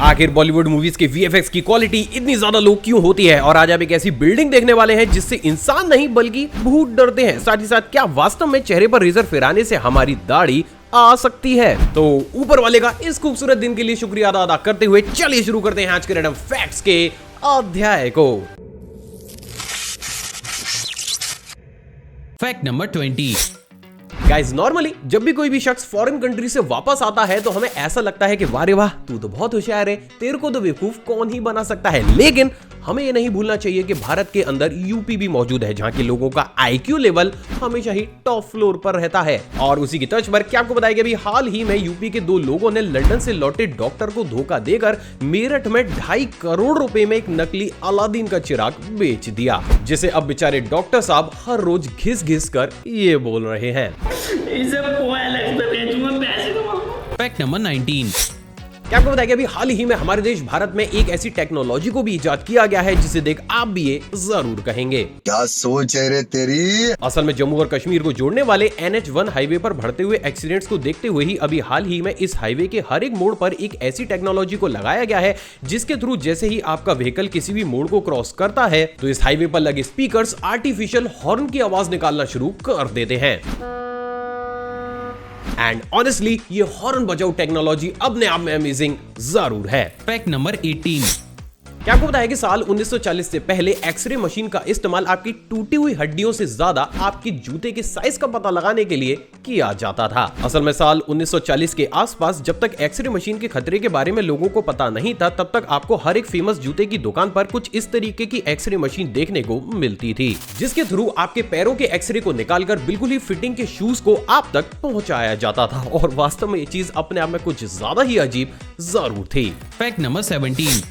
आखिर बॉलीवुड मूवीज के वीएफएक्स की क्वालिटी इतनी ज्यादा लो क्यों होती है, और आज आप एक ऐसी बिल्डिंग देखने वाले हैं जिससे इंसान नहीं बल्कि भूत डरते हैं। साथ ही साथ क्या वास्तव में चेहरे पर रेजर फिराने से हमारी दाढ़ी आ सकती है? तो ऊपर वाले का इस खूबसूरत दिन के लिए शुक्रिया अदा करते हुए चलिए शुरू करते हैं आज के रैंडम फैक्ट्स के अध्याय को। Fact number 20। गाइस, नॉर्मली जब भी कोई भी शख्स फॉरेन कंट्री से वापस आता है तो हमें ऐसा लगता है कि वाह रे वाह, तू तो बहुत होशियार है, तेरे को तो बेवकूफ कौन ही बना सकता है। लेकिन हमें ये नहीं भूलना चाहिए कि भारत के अंदर यूपी भी मौजूद है, जहां के लोगों का आईक्यू लेवल हमेशा ही टॉप फ्लोर पर रहता है। और उसी की तर्ज पर क्या आपको बताया कि अभी हाल ही में यूपी के 2 लोगों ने लंदन से लौटे डॉक्टर को धोखा देकर मेरठ में 2.5 करोड़ रुपए में एक नकली अलादीन का चिराग बेच दिया, जिसे अब बेचारे डॉक्टर साहब हर रोज घिस घिस कर ये बोल रहे हैं। Fact number 19। क्या आपको बताया कि अभी हाल ही में हमारे देश भारत में एक ऐसी टेक्नोलॉजी को भी इजाद किया गया है जिसे देख आप भी ये जरूर कहेंगे, क्या सोच है रे तेरी। असल में जम्मू और कश्मीर को जोड़ने वाले NH1 हाईवे पर बढ़ते हुए एक्सीडेंट्स को देखते हुए ही अभी हाल ही में इस हाईवे के हर एक मोड़ पर एक ऐसी टेक्नोलॉजी को लगाया गया है जिसके थ्रू जैसे ही आपका व्हीकल किसी भी मोड़ को क्रॉस करता है तो इस हाईवे पर लगे स्पीकर्स आर्टिफिशियल हॉर्न की आवाज निकालना शुरू कर देते हैं। एंड ऑनेस्टली ये हॉर्न बजाओ टेक्नोलॉजी अपने आप में अमेजिंग जरूर है। Fact number 18। क्या आपको बताया कि साल 1940 से पहले एक्सरे मशीन का इस्तेमाल आपकी टूटी हुई हड्डियों से ज्यादा आपकी जूते के साइज का पता लगाने के लिए किया जाता था। असल में साल 1940 के आसपास जब तक एक्सरे मशीन के खतरे के बारे में लोगों को पता नहीं था, तब तक आपको हर एक फेमस जूते की दुकान पर कुछ इस तरीके की एक्सरे मशीन देखने को मिलती थी, जिसके थ्रू आपके पैरों के एक्सरे को निकालकर बिल्कुल ही फिटिंग के शूज को आप तक पहुंचाया जाता था। और वास्तव में ये चीज अपने आप में कुछ ज्यादा ही अजीब जरूर थी। Fact number 17।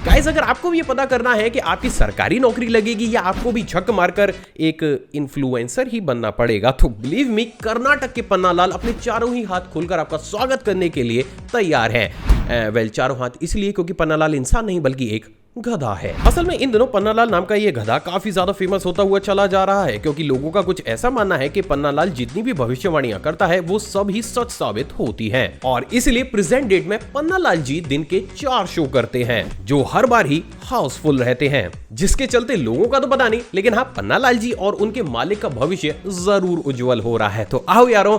गाइस, अगर आपको भी ये पता करना है कि आपकी सरकारी नौकरी लगेगी या आपको भी झक मारकर एक इन्फ्लुएंसर ही बनना पड़ेगा, तो बिलीव मी, कर्नाटक के पन्नालाल अपने चारों ही हाथ खोलकर आपका स्वागत करने के लिए तैयार हैं। वेल, चारों हाथ इसलिए क्योंकि पन्नालाल इंसान नहीं बल्कि एक गधा है। असल में इन दिनों पन्नालाल नाम का ये गधा काफी ज्यादा फेमस होता हुआ चला जा रहा है, क्योंकि लोगों का कुछ ऐसा मानना है कि पन्नालाल जितनी भी भविष्यवाणियां करता है वो सब ही सच साबित होती हैं। और इसलिए प्रेजेंट डेट में पन्नालाल जी दिन के 4 शो करते हैं जो हर बार ही हाउसफुल रहते हैं, जिसके चलते लोगों का तो पता नहीं, लेकिन हाँ, पन्नालाल जी और उनके मालिक का भविष्य जरूर उज्जवल हो रहा है। तो आओ यारों,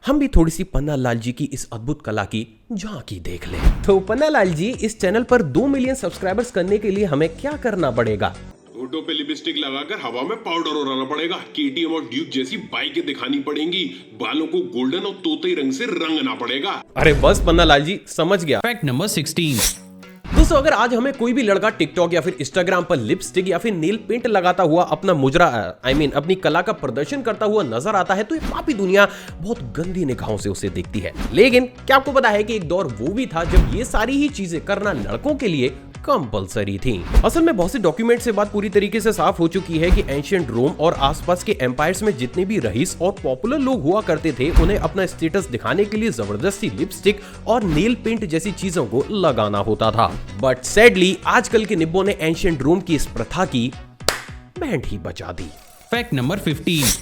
हम भी थोड़ी सी पन्नालाल जी की इस अद्भुत कला की झांकी देख लें। तो पन्नालाल जी, इस चैनल पर 2 मिलियन सब्सक्राइबर्स करने के लिए हमें क्या करना पड़ेगा? होठों पे लिपस्टिक लगाकर हवा में पाउडर उड़ाना पड़ेगा, KTM और ड्यूक जैसी बाइकें दिखानी पड़ेंगी, बालों को गोल्डन और तोते रंग से रंगना पड़ेगा। अरे बस पन्नालाल जी, समझ गया। Fact number 16। दोस्तों, अगर आज हमें कोई भी लड़का टिकटॉक या फिर इंस्टाग्राम पर लिपस्टिक या फिर नेल पेंट लगाता हुआ अपना मुजरा अपनी कला का प्रदर्शन करता हुआ नजर आता है तो ये पापी दुनिया बहुत गंदी निगाहों से उसे देखती है। लेकिन क्या आपको पता है कि एक दौर वो भी था जब ये सारी ही चीजें करना लड़कों के लिए कंपलसरी थी। असल में बहुत से डॉक्यूमेंट से बात पूरी तरीके से साफ हो चुकी है कि एंशिएंट रोम और आसपास के एम्पायर्स में जितने भी रईस और पॉपुलर लोग हुआ करते थे, उन्हें अपना स्टेटस दिखाने के लिए जबरदस्ती लिपस्टिक और नेल पेंट जैसी चीजों को लगाना होता था। बट सैडली आजकल के निब्बों ने एंशिएंट रोम की इस प्रथा की बैंड ही बजा दी। Fact number 15।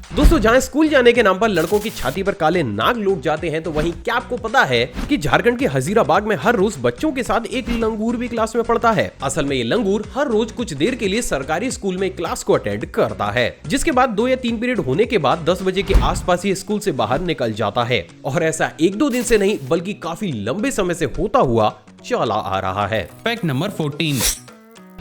दोस्तों, जहां स्कूल जाने के नाम पर लड़कों की छाती पर काले नाग लोग जाते हैं, तो वहीं क्या आपको पता है कि झारखंड के हजीराबाद में हर रोज बच्चों के साथ एक लंगूर भी क्लास में पढ़ता है। असल में ये लंगूर हर रोज कुछ देर के लिए सरकारी स्कूल में क्लास को अटेंड करता है, जिसके बाद 2 या 3 पीरियड होने के बाद 10 बजे के आसपास ही स्कूल से बाहर निकल जाता है। और ऐसा 1-2 दिन से नहीं बल्कि काफी लंबे समय से होता हुआ चला आ रहा है। Fact number 14।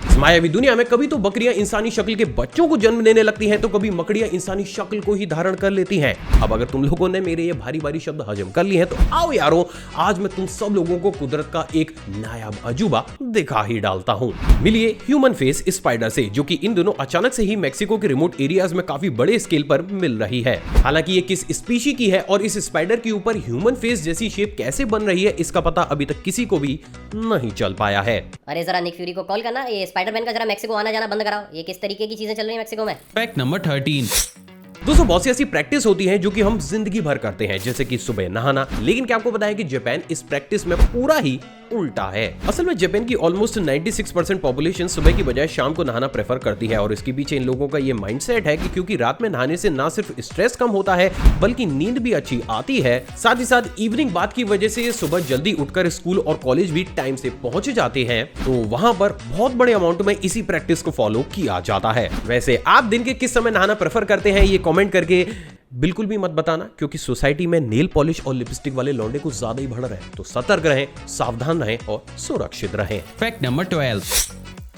इस मायावी दुनिया में कभी तो बकरियां इंसानी शक्ल के बच्चों को जन्म देने लगती हैं, तो कभी मकड़ियां इंसानी शक्ल को ही धारण कर लेती हैं। अब अगर तुम लोगों ने मेरे ये भारी भारी शब्द हजम कर लिए हैं तो आओ यारों, आज मैं तुम सब लोगों को कुदरत का एक नायाब अजूबा दिखा ही डालता हूँ। मिलिए ह्यूमन फेस स्पाइडर से, जो कि इन दिनों अचानक से ही मेक्सिको के रिमोट एरियाज में काफी बड़े स्केल पर मिल रही है। हालांकि ये किस स्पीशी की है और इस स्पाइडर के ऊपर ह्यूमन फेस जैसी शेप कैसे बन रही है, इसका पता अभी तक किसी को भी नहीं चल पाया है। अरे जरा निक फ्यूरी को कॉल करना, ये स्पाइडरमैन का जरा मेक्सिको आना जाना बंद कराओ। ये किस तरीके की चीजें चल रही हैं मेक्सिको में? Fact number 13। दोस्तों, बहुत सी ऐसी प्रैक्टिस होती है जो कि हम जिंदगी भर करते हैं, जैसे कि सुबह नहाना। लेकिन क्या आपको पता है कि जापान इस प्रैक्टिस में पूरा ही उल्टा है। असल में जापान की ऑलमोस्ट 96% पॉपुलेशन सुबह की बजाय शाम को नहाना प्रेफर करती है और इसके पीछे इन लोगों का ये माइंडसेट है कि क्योंकि रात में नहाने से ना सिर्फ स्ट्रेस कम होता है बल्कि नींद भी अच्छी आती है, साथ ही साथ इवनिंग बाथ की वजह से सुबह जल्दी उठकर स्कूल और कॉलेज भी टाइम से पहुंच जाते हैं, तो वहां पर बहुत बड़े अमाउंट में इसी प्रैक्टिस को फॉलो किया जाता है। वैसे आप दिन के किस समय नहाना प्रेफर करते हैं ये कमेंट करके बिल्कुल भी मत बताना, क्योंकि सोसाइटी में नेल पॉलिश और लिपस्टिक वाले लौंडे कुछ ज्यादा ही बढ़ रहे हैं। तो सतर्क रहें, सावधान रहें और सुरक्षित रहें। Fact number 12।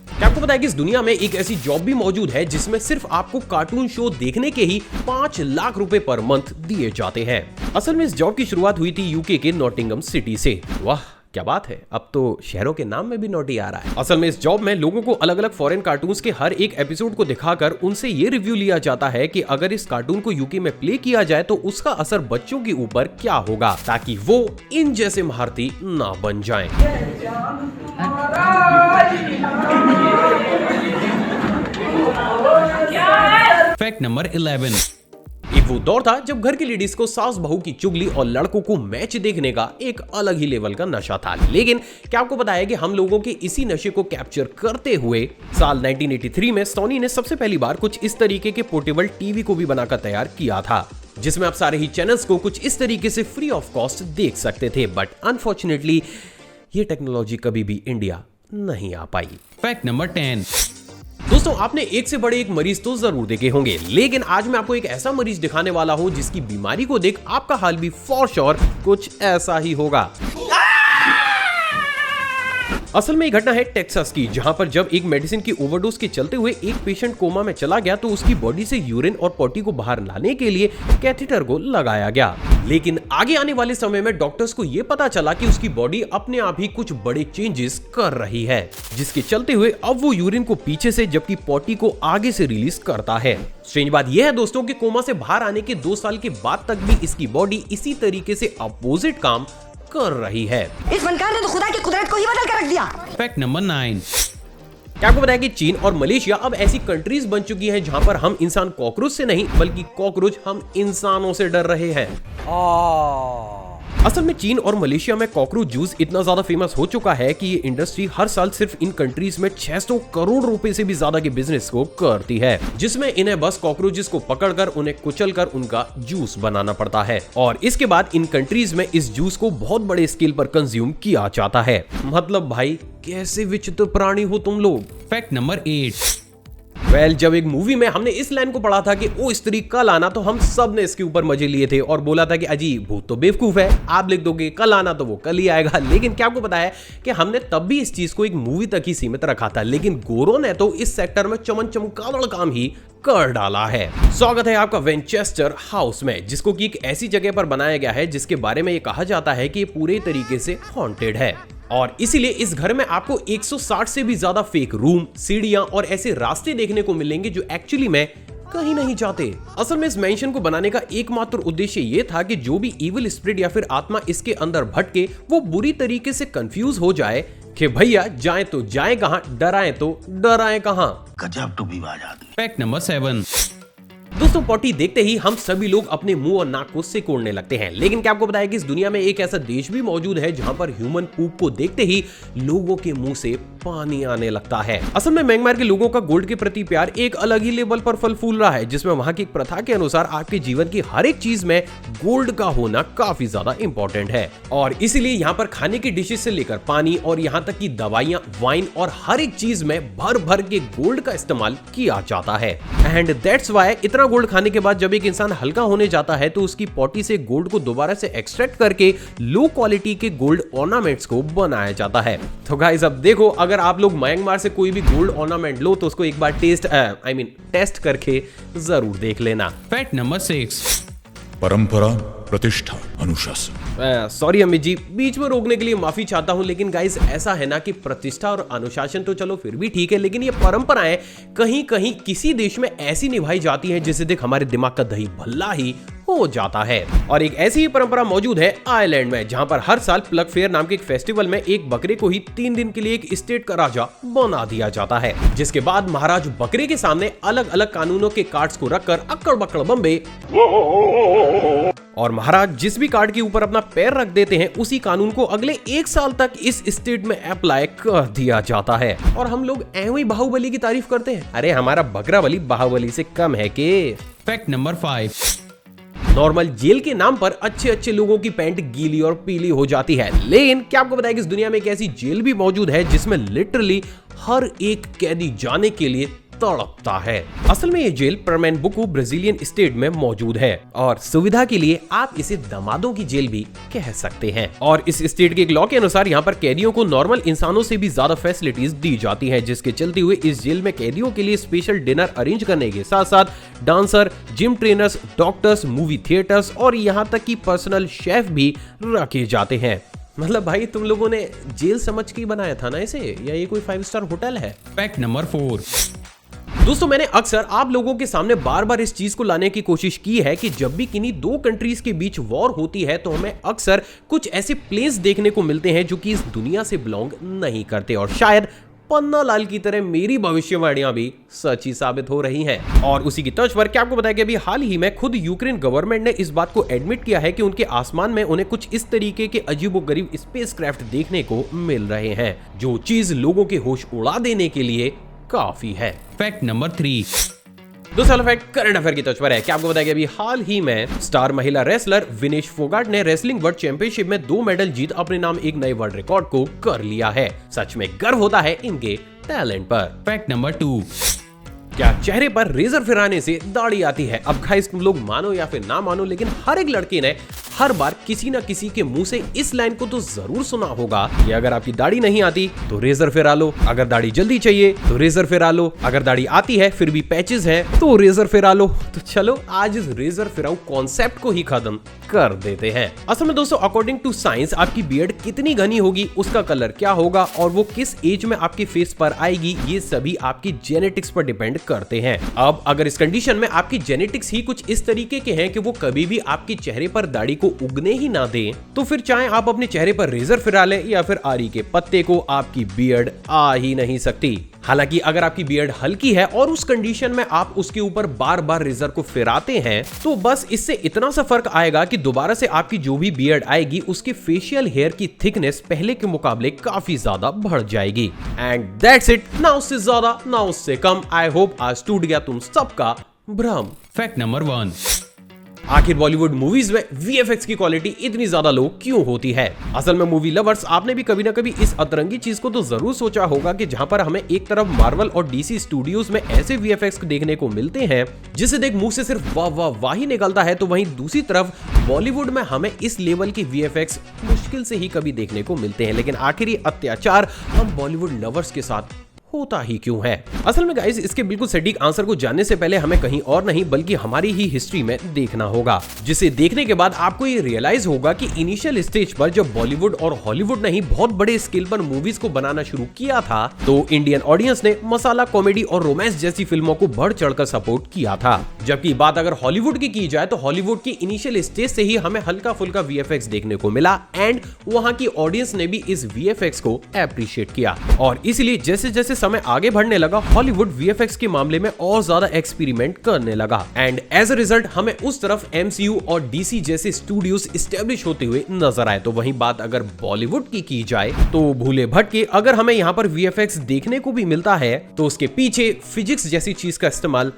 क्या आपको पता है कि इस दुनिया में एक ऐसी जॉब भी मौजूद है जिसमें सिर्फ आपको कार्टून शो देखने के ही 5 लाख रुपए पर मंथ दिए जाते हैं। असल में इस जॉब की शुरुआत हुई थी यूके के नॉटिंघम सिटी से। वाह क्या बात है, अब तो शहरों के नाम में भी नोटी आ रहा है। असल में इस जॉब में लोगों को अलग अलग फॉरेन कार्टून्स के हर एक एपिसोड को दिखाकर उनसे ये रिव्यू लिया जाता है कि अगर इस कार्टून को यूके में प्ले किया जाए तो उसका असर बच्चों के ऊपर क्या होगा, ताकि वो इन जैसे महारथी ना बन जाएं। Fact number 11। एक वो दौर था जब घर की लेडीज को सास बहू की चुगली और लड़कों को मैच देखने का एक अलग ही लेवल का नशा था। लेकिन क्या आपको पता है कि हम लोगों के इसी नशे को कैप्चर करते हुए साल 1983 में सोनी ने सबसे पहली बार कुछ इस तरीके के पोर्टेबल टीवी को भी बनाकर तैयार किया था, जिसमें आप सारे ही चैनल्स को कुछ इस तरीके से फ्री ऑफ कॉस्ट देख सकते थे। बट अनफॉर्चुनेटली ये टेक्नोलॉजी कभी भी इंडिया नहीं आ पाई। Fact number 10। दोस्तों आपने एक से बड़े एक मरीज तो जरूर देखे होंगे, लेकिन आज मैं आपको एक ऐसा मरीज दिखाने वाला हूं जिसकी बीमारी को देख आपका हाल भी फॉर श्योर कुछ ऐसा ही होगा। असल में ये घटना है टेक्सास की, जहां पर जब एक मेडिसिन की ओवरडोज के चलते हुए एक पेशेंट कोमा में चला गया तो उसकी बॉडी से यूरिन और पॉटी को बाहर लाने के लिए कैथेटर को लगाया गया। लेकिन आगे आने वाले समय में डॉक्टर्स को यह पता चला कि उसकी बॉडी अपने आप ही कुछ बड़े चेंजेस कर रही है, जिसके चलते हुए अब वो यूरिन को पीछे से जबकि पॉटी को आगे से रिलीज करता है। स्ट्रेंज बात यह है दोस्तों कि कोमा से बाहर आने के 2 साल के बाद तक भी इसकी बॉडी इसी तरीके से अपोजिट काम कर रही है। इस फनकार ने तो खुदा की कुदरत को ही बदल कर रख दिया। Fact number 9। क्या आपको पता है कि चीन और मलेशिया अब ऐसी कंट्रीज बन चुकी हैं जहां पर हम इंसान कॉकरोच से नहीं बल्कि कॉकरोच हम इंसानों से डर रहे हैं। असल में चीन और मलेशिया में कॉकरोच जूस इतना ज्यादा फेमस हो चुका है कि ये इंडस्ट्री हर साल सिर्फ इन कंट्रीज में 600 करोड़ रुपए से भी ज्यादा के बिजनेस को करती है, जिसमें इन्हें बस कॉकरोचेस को पकड़कर उन्हें कुचलकर उनका जूस बनाना पड़ता है और इसके बाद इन कंट्रीज में इस जूस को बहुत बड़े स्केल पर कंज्यूम किया जाता है। मतलब भाई कैसे विचित्र प्राणी हो तुम लोग। Fact number 8। जब एक मूवी में हमने इस लाइन को पढ़ा था कि ओ स्त्री कल आना, तो हम सब ने इसके ऊपर मजे लिए थे और बोला था कि अजी भूत तो बेवकूफ है, आप लिख दोगे कल आना तो वो कल ही आएगा। लेकिन क्या आपको पता है कि हमने तब भी इस चीज को एक मूवी तक ही सीमित रखा था, लेकिन गोरों ने तो इस सेक्टर में चमकादड़ काम ही कर डाला है। स्वागत है आपका विंचेस्टर हाउस में, जिसको कि एक ऐसी जगह पर बनाया गया है जिसके बारे में ये कहा जाता है कि ये पूरे तरीके से हॉन्टेड है और इसीलिए इस घर में आपको 160 से भी ज्यादा फेक रूम, सीढ़ियां और ऐसे रास्ते देखने को मिलेंगे जो एक्चुअली में कहीं नहीं जाते। असल में इस मेंशन को बनाने का एकमात्र उद्देश्य ये था कि जो भी इविल स्पिरिट या फिर आत्मा इसके अंदर भटके वो बुरी तरीके से कंफ्यूज हो जाए कि भैया जाए तो जाए कहां, डराए तो डराए कहां। गजब टू बी बात आदमी। Fact number 7। दोस्तों पॉटी देखते ही हम सभी लोग अपने मुंह और नाक को सिकोड़ने लगते हैं, लेकिन क्या आपको पता है कि इस दुनिया में एक ऐसा देश भी मौजूद है जहां पर ह्यूमन पूप को देखते ही लोगों के मुंह से पानी आने लगता है। असल में म्यांमार के लोगों का गोल्ड के प्रति प्यार एक अलग ही लेवल पर फल फूल रहा है, जिसमें वहां की एक प्रथा के अनुसार आपके जीवन की हर एक चीज में गोल्ड का होना काफी ज्यादा इंपॉर्टेंट है और इसीलिए यहाँ पर खाने की डिशेज से लेकर पानी और यहाँ तक की दवाइयाँ, वाइन और हर एक चीज में भर भर के गोल्ड का इस्तेमाल किया जाता है। एंड दैट्स वाई इतना गोल्ड खाने के बाद जब एक इंसान हल्का होने जाता है तो उसकी पॉटी से गोल्ड को दोबारा से एक्सट्रैक्ट करके लो क्वालिटी के गोल्ड ऑर्नामेंट्स को बनाया जाता है। तो गाइस अब देखो, अगर आप लोग म्यांमार से कोई भी गोल्ड ऑर्नामेंट लो तो उसको एक बार टेस्ट करके जरूर देख लेना। Fact number 6। परंपरा, प्रतिष्ठा, अनुशासन। सॉरी अमित जी, बीच में रोकने के लिए माफी चाहता हूं, लेकिन गाइस ऐसा है ना कि प्रतिष्ठा और अनुशासन तो चलो फिर भी ठीक है, लेकिन ये परंपराएं कहीं कहीं किसी देश में ऐसी निभाई जाती हैं जिसे देख हमारे दिमाग का दही भल्ला ही हो जाता है। और एक ऐसी ही परंपरा मौजूद है आयरलैंड में, जहां पर हर साल प्लग फेयर नाम के एक फेस्टिवल में एक बकरे को ही 3 दिन के लिए एक स्टेट का राजा बना दिया जाता है, जिसके बाद महाराज बकरे के सामने अलग अलग कानूनों के कार्ड्स को रखकर अक्कड़ बक्कड़ बम्बे और महाराज जिस भी कार्ड के ऊपर अपना पैर रख देते हैं उसी कानून को अगले 1 साल तक इस स्टेट में अप्लाई कर दिया जाता है। और हम लोग ऐਵੇਂ ही बाहुबली की तारीफ करते हैं। अरे हमारा बकरा बली बाहुबली से कम है के। Fact number 5। नॉर्मल जेल के नाम पर अच्छे अच्छे लोगों की पैंट गीली और पीली हो जाती है, लेकिन क्या आपको पता है कि इस दुनिया में एक ऐसी जेल भी मौजूद है जिसमें लिटरली हर एक कैदी जाने के लिए तड़पता है। असल में ये जेल पर्मेनबुकू ब्राजीलियन स्टेट में मौजूद है और सुविधा के लिए आप इसे दामादों की जेल भी कह सकते हैं। और इस स्टेट के एक लॉ के अनुसार यहाँ पर कैदियों को नॉर्मल इंसानों से भी ज्यादा फैसिलिटीज दी जाती हैं, जिसके चलते हुए इस जेल में कैदियों के लिए स्पेशल डिनर अरेंज करने के साथ साथ dancer, gym trainers, doctors, movie theatres और यहाँ तक कि पर्सनल शेफ भी रखे जाते हैं। मतलब भाई तुम लोगों ने जेल समझ के बनाया था ना इसे, या ये कोई 5 स्टार होटल है? Fact number 4। दोस्तों मैंने अक्सर आप लोगों के सामने बार बार इस चीज को लाने की कोशिश की है कि जब भी किन्हीं 2 कंट्रीज के बीच वॉर होती है तो हमें अक्सर कुछ ऐसे प्लेस देखने को मिलते हैं जो कि इस दुनिया से बिलोंग नहीं करते, और शायद पन्ना लाल की तरह मेरी भविष्यवाणियां भी सच ही साबित हो रही हैं। और उसी की तर्ज पर क्या आपको बताया कि अभी हाल ही में खुद यूक्रेन गवर्नमेंट ने इस बात को एडमिट किया है कि उनके आसमान में उन्हें कुछ इस तरीके के अजीबोगरीब स्पेसक्राफ्ट देखने को मिल रहे हैं, जो चीज लोगों के होश उड़ा देने के लिए काफी है। Fact number 3। दूसरा फैक्ट करंट अफेयर की तर्ज पर है। क्या आपको बताया कि अभी हाल ही में स्टार महिला रेसलर विनेश फोगाट ने रेसलिंग वर्ल्ड चैंपियनशिप में 2 मेडल जीत अपने नाम एक नए वर्ल्ड रिकॉर्ड को कर लिया है। सच में गर्व होता है इनके टैलेंट पर। Fact number 2। क्या चेहरे पर रेजर फिराने से दाढ़ी आती है? अब गाइस तुम लोग मानो या फिर ना मानो, लेकिन हर एक लड़के ने हर बार किसी न किसी के मुंह से इस लाइन को तो जरूर सुना होगा कि अगर आपकी दाढ़ी नहीं आती तो रेजर फिरा लो, अगर दाढ़ी जल्दी चाहिए तो रेजर फिरा लो, अगर दाढ़ी आती है फिर भी पैचेस हैं तो रेजर फिरा लो। तो चलो आज इस रेजर फिराऊ कॉन्सेप्ट को ही खत्म कर देते हैं। असल में दोस्तों अकॉर्डिंग टू साइंस आपकी बियर्ड कितनी घनी होगी, उसका कलर क्या होगा और वो किस एज में आपके फेस पर आएगी, ये सभी आपकी जेनेटिक्स पर डिपेंड करते हैं। अब अगर इस कंडीशन में आपकी जेनेटिक्स ही कुछ इस तरीके के हैं कि वो कभी भी आपके चेहरे पर दाढ़ी को उगने ही ना दे, तो फिर चाहे आप अपने चेहरे पर रेजर फिरा ले या फिर आरी के पत्ते को, आपकी बियर्ड आ ही नहीं सकती। हालांकि अगर आपकी बियर्ड हल्की है और उस कंडीशन में आप उसके ऊपर बार बार रेजर को फिराते हैं तो बस इससे इतना सा फर्क आएगा कि दोबारा से आपकी जो भी बियर्ड आएगी उसके फेशियल हेयर की थिकनेस पहले के मुकाबले काफी ज्यादा बढ़ जाएगी। एंड दैट्स इट, ना उससे ज्यादा ना उससे कम। आई होप आज टूट गया तुम सबका भ्रम। Fact number 1। आखिर बॉलीवुड मूवीज में वीएफएक्स की क्वालिटी इतनी ज्यादा लो क्यों होती है? असल में मूवी लवर्स आपने भी कभी ना कभी इस अतरंगी चीज को तो जरूर सोचा होगा कि जहां पर हमें एक तरफ मार्वल और डीसी स्टूडियोज में ऐसे वीएफएक्स देखने को मिलते हैं जिसे देख मुंह से सिर्फ वाह वाह वाह ही निकलता है, तो वहीं दूसरी तरफ बॉलीवुड में हमें इस लेवल के वीएफएक्स मुश्किल से ही कभी देखने को मिलते हैं। लेकिन आखिर ये अत्याचार हम बॉलीवुड लवर्स के साथ होता ही क्यों है? असल में गाइस इसके बिल्कुल सटीक आंसर को जानने से पहले हमें कहीं और नहीं बल्कि हमारी ही हिस्ट्री में देखना होगा, जिसे देखने के बाद आपको ये रियलाइज होगा कि इनिशियल स्टेज पर जब बॉलीवुड और हॉलीवुड ने ही बहुत बड़े स्केल पर मूवीज को बनाना शुरू किया था तो इंडियन ऑडियंस ने मसाला, कॉमेडी और रोमांस जैसी फिल्मों को बढ़ चढ़कर सपोर्ट किया था। जबकि बात अगर हॉलीवुड की जाए तो हॉलीवुड की इनिशियल स्टेज से ही हमें हल्का फुल्का वीएफएक्स देखने को मिला एंड वहां की ऑडियंस ने भी इस वीएफएक्स को एप्रिशिएट किया। और इसलिए जैसे जैसे समय आगे बढ़ने लगा हॉलीवुड वीएफएक्स के मामले में और ज्यादा एक्सपेरिमेंट करने लगा एंड एज अ रिजल्ट हमें उस तरफ एमसीयू और डीसी जैसे स्टूडियोज एस्टेब्लिश होते हुए नजर आए। तो वहीं बात अगर बॉलीवुड की जाए तो भूले भटके अगर हमें यहाँ पर वीएफएक्स देखने को भी मिलता है तो उसके पीछे फिजिक्स जैसी चीज का इस्तेमाल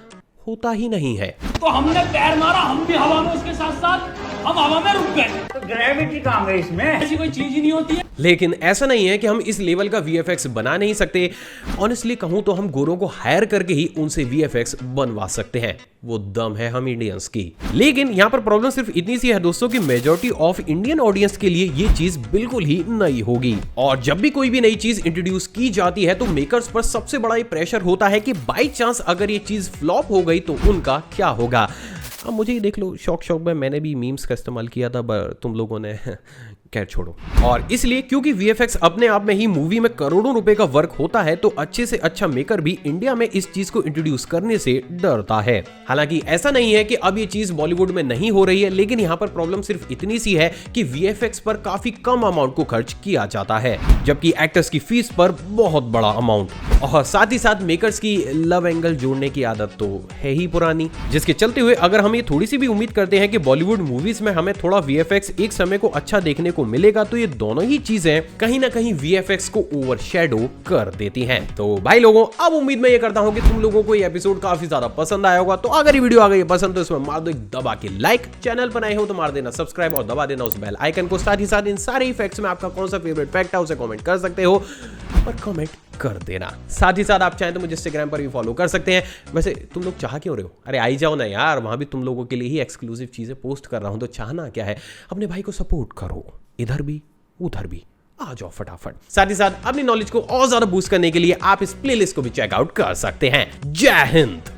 होता ही नहीं है। तो हमने पैर मारा, हम भी हवा में उसके साथ साथ हम हवा में रुक गए। तो ग्रेविटी कहाँ गई इसमें? ऐसी कोई चीज ही नहीं होती है। लेकिन ऐसा नहीं है कि हम इस लेवल का वीएफएक्स बना नहीं सकते। ऑनेस्टली कहूं तो हम गोरों को हायर करके ही उनसे वीएफएक्स बनवा सकते हैं, वो दम है हम इंडियंस की। लेकिन यहाँ पर प्रॉब्लम सिर्फ इतनी सी है दोस्तों कि मेजॉरिटी ऑफ इंडियन ऑडियंस के लिए ये चीज बिल्कुल ही नई होगी। और जब भी कोई भी नई चीज इंट्रोड्यूस की जाती है तो मेकर्स पर सबसे बड़ा ये प्रेशर होता है कि बाई चांस अगर ये चीज फ्लॉप हो गई तो उनका क्या होगा। अब मुझे ही देख लो, शौक में मैंने भी मीम्स का इस्तेमाल किया था, तुम लोगों ने खैर छोड़ो। और इसलिए क्योंकि VFX अपने आप में ही मूवी में करोड़ों रुपए का वर्क होता है, तो अच्छे से अच्छा मेकर भी इंडिया में इस चीज को इंट्रोड्यूस करने से डरता है। हालांकि ऐसा नहीं है कि अब ये चीज बॉलीवुड में नहीं हो रही है, लेकिन यहाँ पर प्रॉब्लम सिर्फ इतनी सी है कि VFX पर काफी कम अमाउंट को खर्च किया जाता है, जबकि एक्टर्स की फीस पर बहुत बड़ा अमाउंट। और साथ ही साथ मेकर्स की लव एंगल जोड़ने की आदत तो है ही पुरानी, जिसके चलते हुए अगर हम ये थोड़ी सी भी उम्मीद करते हैं कि बॉलीवुड मूवीज में हमें थोड़ा VFX एक समय को अच्छा देखने को मिलेगा, तो ये दोनों ही चीजें कहीं ना कहीं VFX को ओवरशैडो कर देती हैं। तो भाई लोगों, अब उम्मीद मैं ये करता हूं कि तुम लोगों को ये एपिसोड काफी ज्यादा पसंद आया होगा। तो अगर ये वीडियो आ गई पसंद तो इसमें मार दो एक दबा के लाइक, चैनल पर नए हो तो मार देना सब्सक्राइब और दबा देना उस बेल आइकन को। साथ ही साथ इन सारे इफेक्ट्स में आपका कौन सा फेवरेट फैक्ट है उसे कमेंट कर सकते हो और कमेंट कर देना। साथ ही साथ आप चाहें तो मुझे इंस्टाग्राम पर भी फॉलो कर सकते हैं। वैसे तुम लोग चाह क्यों रहे हो? अरे आई जाओ ना यार, वहां भी तुम लोगों के लिए ही एक्सक्लूसिव चीजें पोस्ट कर रहा हूं, तो चाहना क्या है, अपने भाई को सपोर्ट करो, इधर भी उधर भी, आ जाओ फटाफट। साथ ही साथ अपनी नॉलेज को और ज्यादा बूस्ट करने के लिए आप इस प्लेलिस्ट को भी चेकआउट कर सकते हैं। जय हिंद।